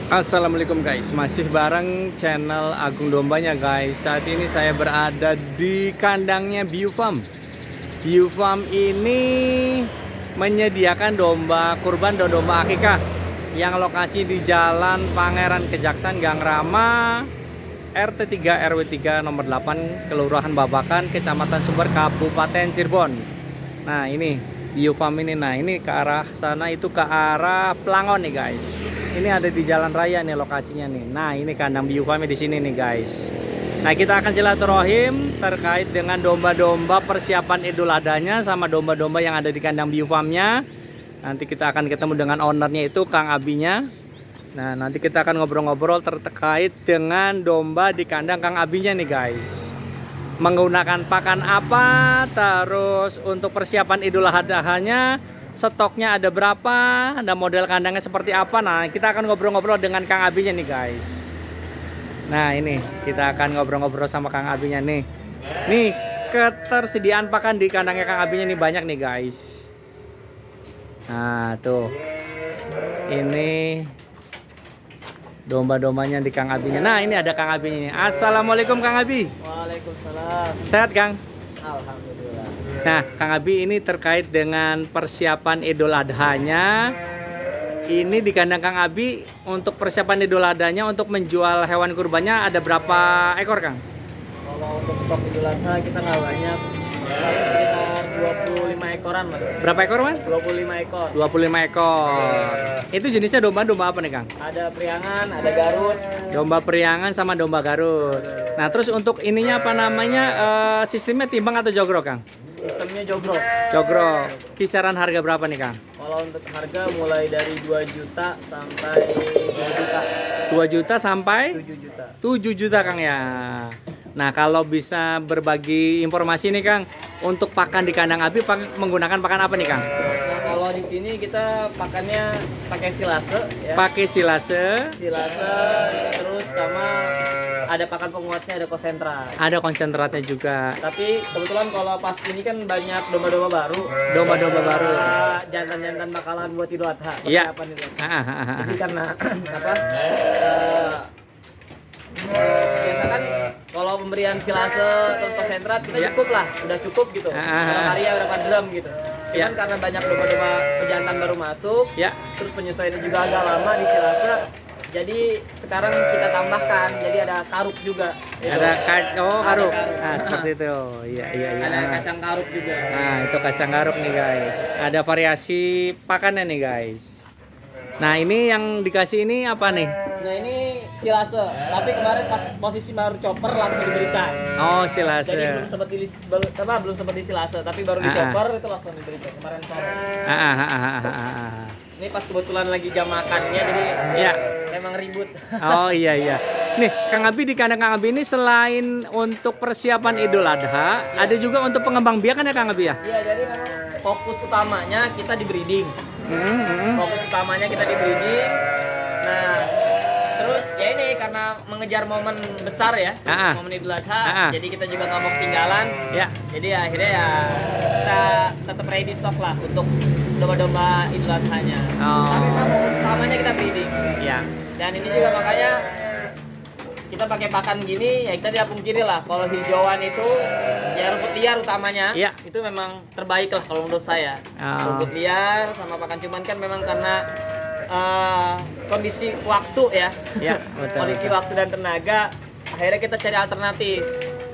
Assalamualaikum guys, masih bareng channel Agung Dombanya guys. Saat ini saya berada di kandangnya Bio Farm. Bio Farm ini menyediakan domba kurban dan domba akikah yang lokasi di Jalan Pangeran Kejaksan, Gang Rama, RT 3 RW 3 nomor 8, Kelurahan Babakan, Kecamatan Sumber, Kabupaten Cirebon. Nah ini Bio Farm ini, nah ini ke arah sana, itu ke arah Pelangon nih guys. Ini ada di jalan raya nih lokasinya nih. Nah ini kandang Bio Farm di sini nih guys. Nah kita akan silaturahim terkait dengan domba-domba persiapan Idul Adhanya sama domba-domba yang ada di kandang Bio Farm-nya. Nanti kita akan ketemu dengan ownernya itu Kang Abinya. Nah nanti kita akan ngobrol-ngobrol terkait dengan domba di kandang Kang Abinya nih guys. Menggunakan pakan apa, terus untuk persiapan Idul Adhanya stoknya ada berapa, ada model kandangnya seperti apa. Nah kita akan ngobrol-ngobrol dengan Kang Abinya nih guys. Nah ini kita akan ngobrol-ngobrol sama Kang Abinya nih. Nih ketersediaan pakan di kandangnya Kang Abinya nih banyak nih guys. Nah tuh ini domba-dombanya di Kang Abinya. Nah ini ada Kang Abinya nih. Assalamualaikum Kang Abi. Waalaikumsalam. Sehat Kang? Alhamdulillah. Nah, Kang Abi ini terkait dengan persiapan Idul Adhanya. Ini di kandang Kang Abi untuk persiapan Idul Adhanya untuk menjual hewan kurbannya ada berapa ekor, Kang? Kalau untuk stok Idul Adha kita nggak banyak, paling sekitar 25 ekoran mas. Berapa ekor, Mas? 25 ekor. 25 ekor. Itu jenisnya domba-domba apa nih, Kang? Ada priangan, ada garut. Domba priangan sama domba garut. Nah, terus untuk ininya apa namanya? Sistemnya timbang atau jogro, Kang? Sistemnya jogrok. Jogro. Kisaran harga berapa nih, Kang? Kalau untuk harga mulai dari 2 juta sampai 2 juta. 2 juta sampai 7 juta. 7 juta Kang ya. Nah kalau bisa berbagi informasi nih Kang, untuk pakan di kandang Abi menggunakan pakan apa nih Kang? Nah, kalau di sini kita pakannya pakai silase ya. Pakai silase, Silase terus sama ada pakan penguatnya, ada konsentrat. ada konsentratnya juga. Tapi kebetulan kalau pas ini kan banyak domba-domba baru. Domba-domba baru. Jantan-jantan bakalan buat Idul Adha. Iya. Persiapan Idul Adha. Ah, ah, ah, ah. Jadi karena apa? Biasa kan kalau pemberian silase terus konsentrat kita Iya. cukup lah, udah cukup gitu. Dalam hari ya berapa drum gitu. Cuman Iya. karena banyak domba-domba pejantan baru masuk, Ya, terus penyesuaiannya juga agak lama di silase. Jadi sekarang kita tambahkan, jadi ada karuk juga. gitu. ada karuk. karuk. Nah seperti itu. Iya iya iya. Ada kacang karuk juga. Nah itu kacang karuk nih guys. Ada variasi pakannya nih guys. Nah ini yang dikasih ini apa nih? Nah ini silase, tapi kemarin pas posisi baru chopper langsung diberikan. Oh Jadi silase. belum sempat di silase, tapi baru di chopper itu langsung diberikan kemarin sore. Ah, ah, ah, ah, ah, ah. Ini pas kebetulan lagi jam makannya, jadi Ya. emang ribut. Oh iya iya. Nih Kang Abi di kandang Kang Abi ini selain untuk persiapan Idul Adha, ada juga untuk pengembang biakan ya Kang Abi ya? Iya, jadi memang fokus utamanya kita di breeding. Fokus utamanya kita di breeding. Nah, terus ya ini karena mengejar momen besar ya, Ah, ah. momen Idul Adha, Ah, ah. jadi kita juga nggak mau ketinggalan. Ya. Jadi akhirnya ya kita tetap ready stock lah untuk domba-domba Idul Adhanya. Oh. Tapi memang fokus utamanya kita breeding. Ya. Dan ini juga makanya kita pakai pakan gini, ya kita tidak pungkiri lah kalau hijauan itu ya rumput liar utamanya. Iya. Itu memang terbaik lah kalau menurut saya. Oh. Rumput liar sama pakan cuman kan memang karena kondisi waktu ya. Ya, betul. Kondisi waktu dan tenaga, akhirnya kita cari alternatif.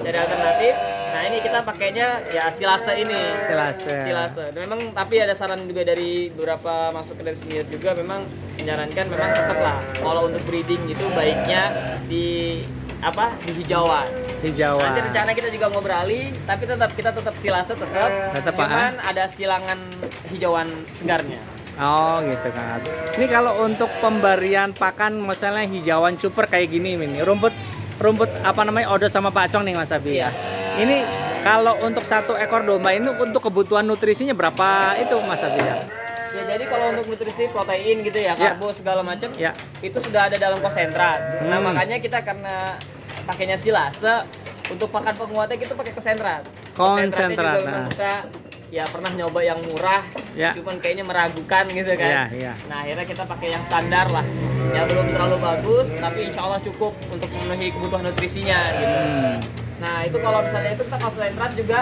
Nah ini kita pakainya ya silase ini. Silase. Dan memang tapi ada saran juga dari beberapa masukan dari senior juga, memang menyarankan memang tetap lah kalau untuk breeding itu baiknya di hijauan. Hijauan. Nanti rencana kita juga mau beralih, tapi kita tetap silase Tetap, cuman ada silangan hijauan segarnya. Oh gitu Kang Abi. Ini kalau untuk pemberian pakan misalnya hijauan super kayak gini nih, rumput apa namanya odot sama pacong nih Mas Abi ya. Ini kalau untuk satu ekor domba ini untuk kebutuhan nutrisinya berapa itu Mas Abi ya? Ya jadi kalau untuk nutrisi protein gitu ya, Ya. karbo segala macam, Ya. itu sudah ada dalam konsentrat. Nah makanya kita karena pakainya silase, untuk pakan penguatnya kita pakai konsentrat. Konsentratnya Konsentrat, juga memang nah. kita ya pernah nyoba yang murah, Ya. cuman kayaknya meragukan gitu kan. Iya. Nah akhirnya kita pakai yang standar lah, yang belum terlalu bagus, tapi insya Allah cukup untuk memenuhi kebutuhan nutrisinya gitu. Nah itu kalau misalnya itu kita konsentrat juga,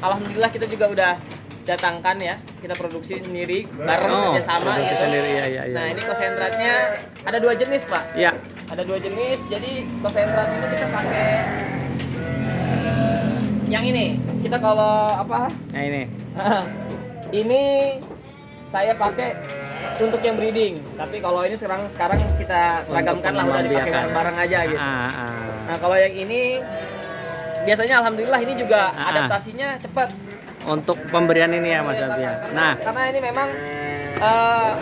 alhamdulillah kita juga udah datangkan ya, kita produksi sendiri bareng kerjasama produksi gitu. sendiri, iya. Nah ini konsentratnya ada 2 jenis Pak. Iya. Ada 2 jenis, jadi konsentrat itu kita pakai yang ini. Kita kalau apa? Nah ini. Ini saya pakai untuk yang breeding. Tapi kalau ini sekarang kita seragamkan lah, udah dipakai bareng-bareng aja gitu. Nah kalau yang ini biasanya alhamdulillah ini juga adaptasinya cepat. Untuk pemberian ini ya Mas Abi ya. Nah, karena ini memang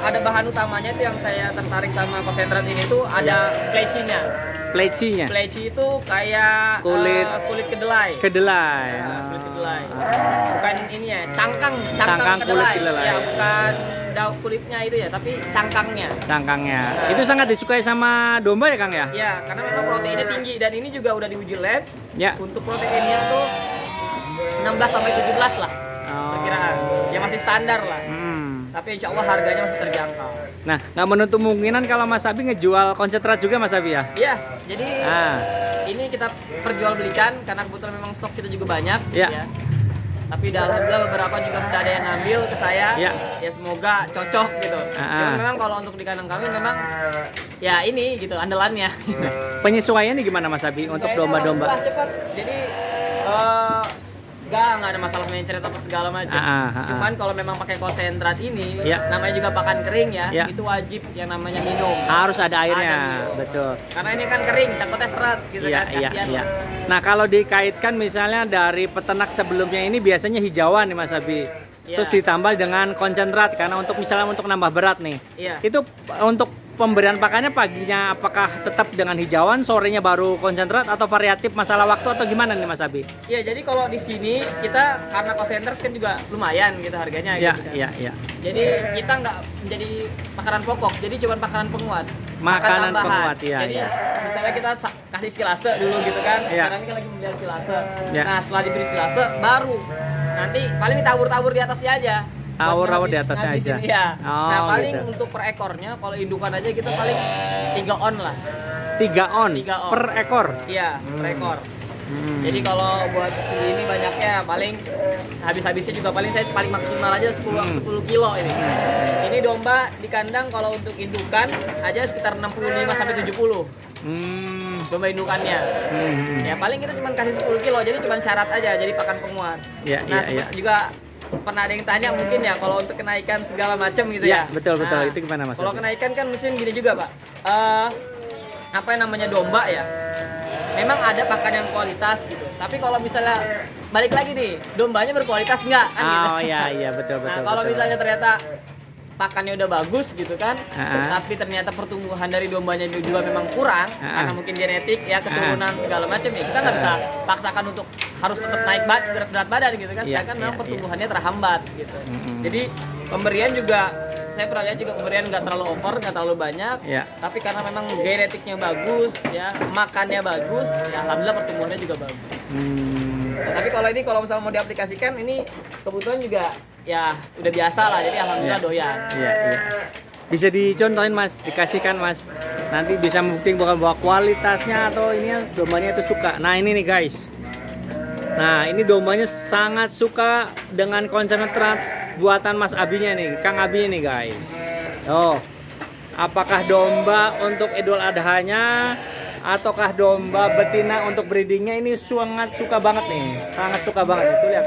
ada bahan utamanya itu yang saya tertarik sama konsentrat ini tuh ada plecinya. Pleci itu kayak kulit kedelai. Kedelai. Kulit kedelai. Bukan ini ya, cangkang kulit kedelai. Ya, bukan daun kulitnya itu ya, tapi cangkangnya. Nah, itu sangat disukai sama domba ya Kang ya? Ya, karena memang proteinnya tinggi dan ini juga udah diuji lab. Ya. Untuk proteinnya tuh 16 sampai 17 lah. Perkiraan. Ya masih standar lah. Tapi insya Allah harganya masih terjangkau. Nah, nggak menutup kemungkinan kalau Mas Abi ngejual konsentrat juga Mas Abi ya? Iya, jadi ini kita perjualbelikan karena kebetulan memang stok kita juga banyak. Ya. Tapi alhamdulillah beberapa juga sudah ada yang ngambil ke saya. Ya semoga cocok gitu. Cuma memang kalau untuk di kandang kami memang ya ini gitu andalannya. Penyesuaiannya gimana Mas Abi untuk domba-domba? Cepat. Jadi nggak ada masalah mencret apa segala macam. Cuman kalau memang pakai konsentrat ini, namanya juga pakan kering ya, itu wajib yang namanya minum. Harus ada airnya, betul. Karena ini kan kering, takutnya seret gitu kan, kasihan. Nah kalau dikaitkan misalnya dari peternak sebelumnya ini biasanya hijauan nih Mas Abi. Terus ditambah dengan konsentrat karena untuk misalnya untuk nambah berat nih. Itu untuk pemberian pakannya paginya apakah tetap dengan hijauan, sorenya baru konsentrat atau variatif masalah waktu atau gimana nih Mas Abi? Iya, jadi kalau di sini kita karena konsentrat kan juga lumayan gitu harganya gitu kan. Iya. Jadi kita nggak menjadi makanan pokok, jadi cuma makanan penguat. Makanan penguat, Jadi misalnya kita kasih silase dulu gitu kan. Sekarang ini kan lagi membeli silase. Nah, setelah diberi silase baru nanti paling ditabur-tabur di atasnya aja. Awur-awur di atasnya aja. Ya. Nah paling gitu. Untuk per ekornya kalau indukan aja kita paling 3 on lah. 3 on per ekor. Iya, per ekor. Jadi kalau buat ini banyaknya paling habis-habisnya juga paling saya paling maksimal aja 10 kilo ini. Ini domba di kandang kalau untuk indukan aja sekitar 65 sampai 70. Domba indukannya. Ya paling kita cuma kasih 10 kilo jadi cuma syarat aja jadi pakan penguat. Nah, juga pernah ada yang tanya mungkin ya kalau untuk kenaikan segala macam gitu ya. Betul. Itu gimana Mas? Kalau kenaikan kan mungkin gini juga Pak. Apa yang namanya domba ya? Memang ada pakan yang kualitas gitu. Tapi kalau misalnya balik lagi nih, dombanya berkualitas enggak kan gitu. Iya betul. Nah, kalau misalnya ternyata pakannya udah bagus gitu kan, tapi ternyata pertumbuhan dari dombanya juga memang kurang karena mungkin genetik ya keturunan segala macam ya kita nggak bisa paksakan untuk harus tetap naik berat badan gitu kan, sedangkan memang pertumbuhannya terhambat gitu. Jadi pemberian juga saya pernah lihat juga pemberian nggak terlalu over, nggak terlalu banyak, tapi karena memang genetiknya bagus ya, makannya bagus, ya alhamdulillah pertumbuhannya juga bagus. Nah, tapi kalau misalnya mau diaplikasikan ini kebutuhan juga ya udah biasa lah, jadi alhamdulillah doyan. Iya. Bisa dicontohin Mas, dikasihkan Mas. Nanti bisa membuktikan bahwa kualitasnya atau ini dombanya itu suka. Nah ini nih guys. Nah ini dombanya sangat suka dengan konsentrat buatan Mas Abinya nih, Kang Abinya nih guys. Apakah domba untuk Idul Adhanya ataukah domba betina untuk breedingnya ini sangat suka banget nih, sangat suka banget itu lihat.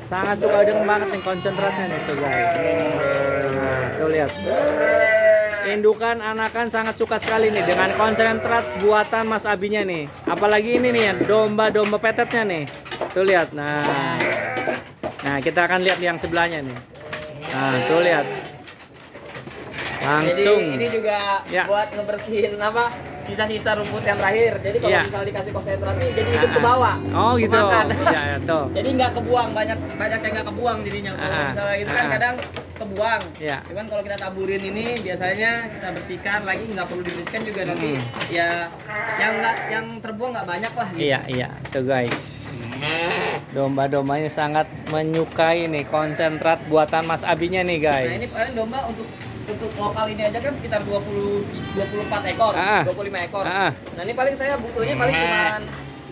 Sangat suka dengan banget nih konsentratnya nih tuh guys. Nah, tuh lihat. Indukan anakan sangat suka sekali nih dengan konsentrat buatan Mas Abinya nih. Apalagi ini nih domba-domba petetnya nih. Tuh lihat. Nah, kita akan lihat yang sebelahnya nih. Nah, tuh lihat. Langsung. Jadi ini juga buat ngebersihin sisa-sisa rumput yang terakhir. Jadi kalau misalnya dikasih konsentrat ini jadi ikut ke bawah. Gitu. Tuh. Jadi nggak kebuang, banyak yang nggak kebuang jadinya. Kalau misalnya itu kan kadang kebuang. Cuman kalau kita taburin ini biasanya kita bersihkan lagi, nggak perlu dibersihkan juga nanti ya yang terbuang nggak banyak lah. Gitu. Iya, tuh guys. Domba-dombanya sangat menyukai nih konsentrat buatan Mas Abinya nih Nah, guys. ini paling domba untuk lokal ini aja kan sekitar 24 ekor, 25 ekor. Nah, ini paling saya butuhnya paling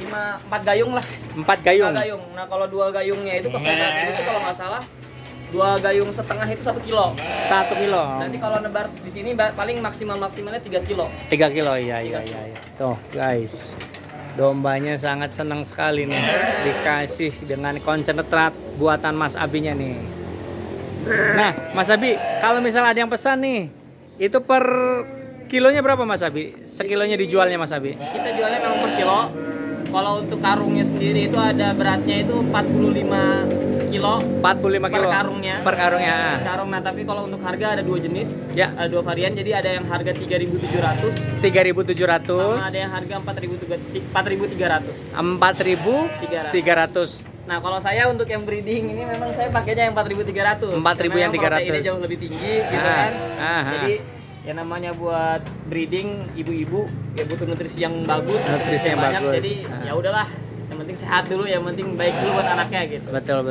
cuma 4 gayung lah. 4 gayung. 5 gayung. Nah, kalau 2 gayungnya itu konsentrat itu kalau nggak salah 2 gayung setengah itu 1 kilo. 1 kilo. Nanti kalau nebar di sini paling maksimalnya 3 kilo. 3 kilo, iya. Tuh guys, dombanya sangat senang sekali nih dikasih dengan konsentrat buatan Mas Abinya nih. Nah, Mas Abi, kalau misalnya ada yang pesan nih, itu per kilonya berapa Mas Abi? Sekilonya dijualnya Mas Abi? Kita jualnya memang per kilo. Kalau untuk karungnya sendiri itu ada beratnya itu 45 kilo. 45 kilo per karungnya. Per karungnya. Karung. Nah, tapi kalau untuk harga ada 2 jenis. Ya. Ada 2 varian. Jadi ada yang harga 3.700 3.700 sama ada yang harga 4.300. 4.300. Nah, kalau saya untuk yang breeding ini memang saya pakainya yang 4.300. 4.000 yang 300. Ini jauh lebih tinggi gitu kan. Jadi yang namanya buat breeding ibu-ibu ya butuh nutrisi yang bagus, nutrisi yang banyak. bagus. Jadi ya udahlah, yang penting sehat dulu, yang penting baik dulu buat anaknya gitu. Betul.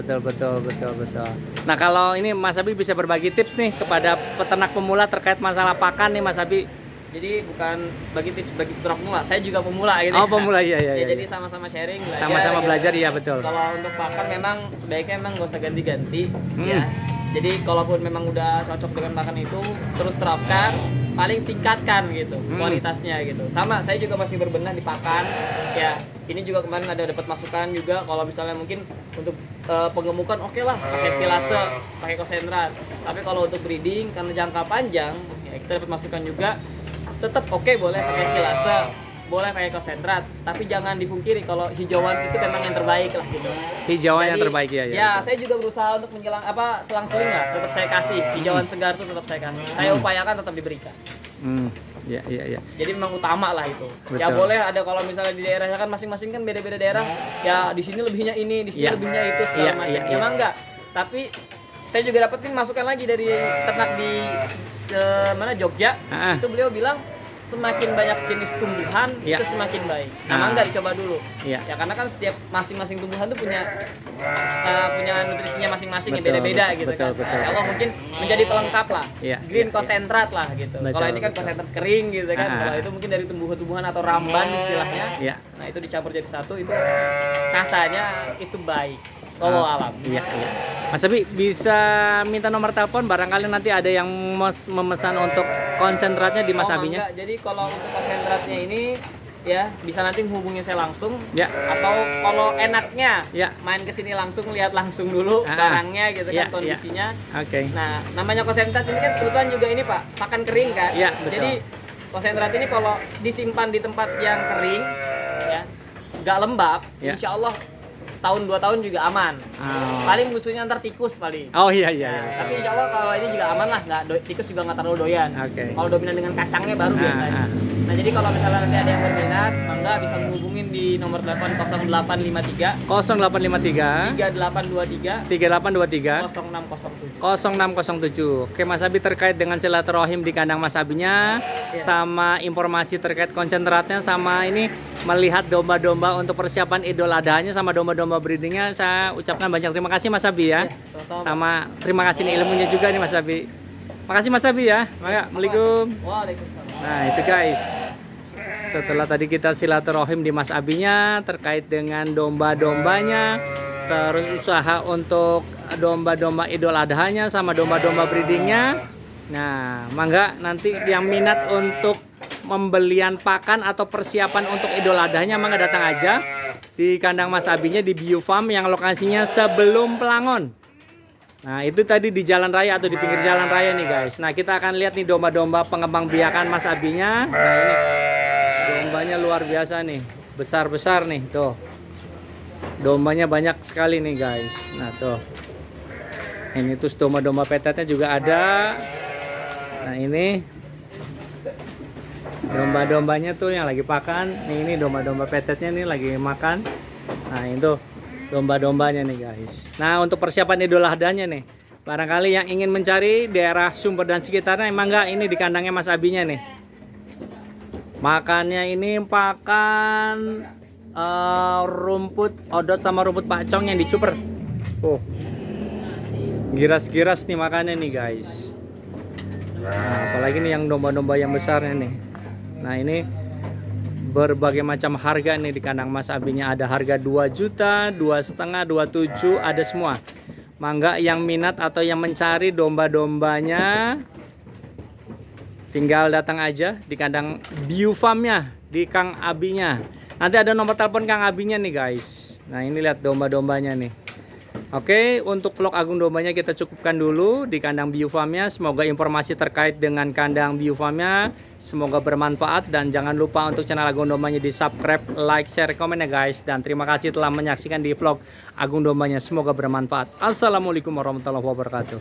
Nah, kalau ini Mas Abi bisa berbagi tips nih kepada peternak pemula terkait masalah pakan nih Mas Abi. Jadi bukan bagi tips bagi peternak pemula, saya juga pemula gitu. Oh, pemula, iya. Jadi sama-sama sharing, belajar. Sama-sama gitu. belajar, iya betul. Kalau untuk pakan memang sebaiknya memang nggak usah ganti-ganti ya. Jadi kalaupun memang udah cocok dengan pakan itu, terus terapkan, paling tingkatkan gitu kualitasnya gitu. Sama, saya juga masih berbenah di pakan. Ya, ini juga kemarin ada dapat masukan juga kalau misalnya mungkin untuk penggemukan oke lah pakai silase, pakai konsentrat. Tapi kalau untuk breeding karena jangka panjang, ya kita dapat masukan juga tetap oke boleh pakai silase, boleh pakai konsentrat, tapi jangan dipungkiri kalau hijauan itu memang yang terbaik lah gitu. Hijauan yang Jadi, terbaik ya. Ya, saya juga berusaha untuk menjelang selang-seling lah, tetap saya kasih hijauan segar itu tetap saya kasih. Saya upayakan tetap diberikan. Iya. Jadi memang utama lah itu. Ya Betul. boleh ada kalau misalnya di daerahnya kan masing-masing kan beda-beda daerah. Ya di sini lebihnya ini, di sini lebihnya itu segala macam. Ya emang enggak. Tapi saya juga dapetin masukan lagi dari ternak di mana Jogja. Itu beliau bilang semakin banyak jenis tumbuhan itu semakin baik. Nah, enggak dicoba dulu. Ya karena kan setiap masing-masing tumbuhan tuh punya nutrisinya masing-masing yang beda-beda gitu kan. Insya Allah mungkin menjadi pelengkap lah. Green konsentrat lah gitu. Kalau ini kan konsentrat kering gitu kan. Kalau itu mungkin dari tumbuhan-tumbuhan atau ramban istilahnya. Nah, itu dicampur jadi satu itu katanya itu baik. Kalau alam. Iya. Mas Abi bisa minta nomor telepon barangkali nanti ada yang memesan untuk konsentratnya di Mas Abinya. Jadi kalau untuk konsentratnya ini ya bisa nanti hubungi saya langsung. Atau kalau enaknya main ke sini langsung lihat langsung dulu barangnya gitu kan kondisinya. Oke. Nah, namanya konsentrat ini kan kebetulan juga ini Pak, pakan kering kan. Jadi konsentrat ini kalau disimpan di tempat yang kering ya, nggak lembab, insya Allah setahun 2 tahun juga aman. Paling musuhnya ntar tikus paling. Oh iya. Tapi insya Allah kalau ini juga aman lah, tikus juga nggak terlalu doyan. Kalau dominan dengan kacangnya baru biasanya. Nah, jadi kalau misalnya nanti ada yang berminat, mangga bisa menghubungin di nomor telepon 0853 3823 3823 0607. Oke Mas Abi, terkait dengan silaturahim di kandang Mas Abinya sama informasi terkait konsentratnya sama ini melihat domba-domba untuk persiapan Idul Adhanya sama domba-domba breedingnya, saya ucapkan banyak terima kasih Mas Abi ya. Sama terima kasih nih ilmunya juga nih Mas Abi. Makasih Mas Abi ya. Assalamualaikum. Waalaikumsalam. Nah itu guys, setelah tadi kita silaturahim di Mas Abinya terkait dengan domba-dombanya, terus usaha untuk domba-domba Idul Adhanya sama domba-domba breedingnya. Nah, mangga nanti yang minat untuk pembelian pakan atau persiapan untuk Idul Adhanya mangga datang aja di kandang Mas Abinya di Bio Farm yang lokasinya sebelum Pelangon. Nah, itu tadi di jalan raya atau di pinggir jalan raya nih guys. Nah, kita akan lihat nih domba-domba pengembang biakan Mas Abinya. Nah, ini dombanya luar biasa nih, besar-besar nih tuh. Dombanya banyak sekali nih guys. Nah, tuh. Ini tuh domba-domba petetnya juga ada. Nah, ini domba-dombanya tuh yang lagi pakan. Nih, ini domba-domba petetnya nih lagi makan. Nah, itu domba-dombanya nih guys. Nah, untuk persiapan Idul Adhanya nih, barangkali yang ingin mencari daerah Sumber dan sekitarnya, emang enggak ini di kandangnya Mas Abinya nih. Makannya ini pakan rumput odot sama rumput pacong yang dicuper. Oh, giras-giras nih makannya nih guys. Nah, apalagi nih yang domba-domba yang besarnya nih. Nah ini berbagai macam harga nih di kandang Mas Abinya. Ada harga 2 juta, 2,5, 27, ada semua. Mangga yang minat atau yang mencari domba-dombanya, tinggal datang aja di kandang Biofarmnya, di Kang Abinya. Nanti ada nomor telepon Kang Abinya nih guys. Nah ini lihat domba-dombanya nih. Oke, untuk vlog Agung Dombanya kita cukupkan dulu di kandang Biofarmnya. Semoga informasi terkait dengan kandang Biofarmnya semoga bermanfaat, dan jangan lupa untuk channel Agung Dombanya di subscribe, like, share, komen ya guys. Dan terima kasih telah menyaksikan di vlog Agung Dombanya. Semoga bermanfaat. Assalamualaikum warahmatullahi wabarakatuh.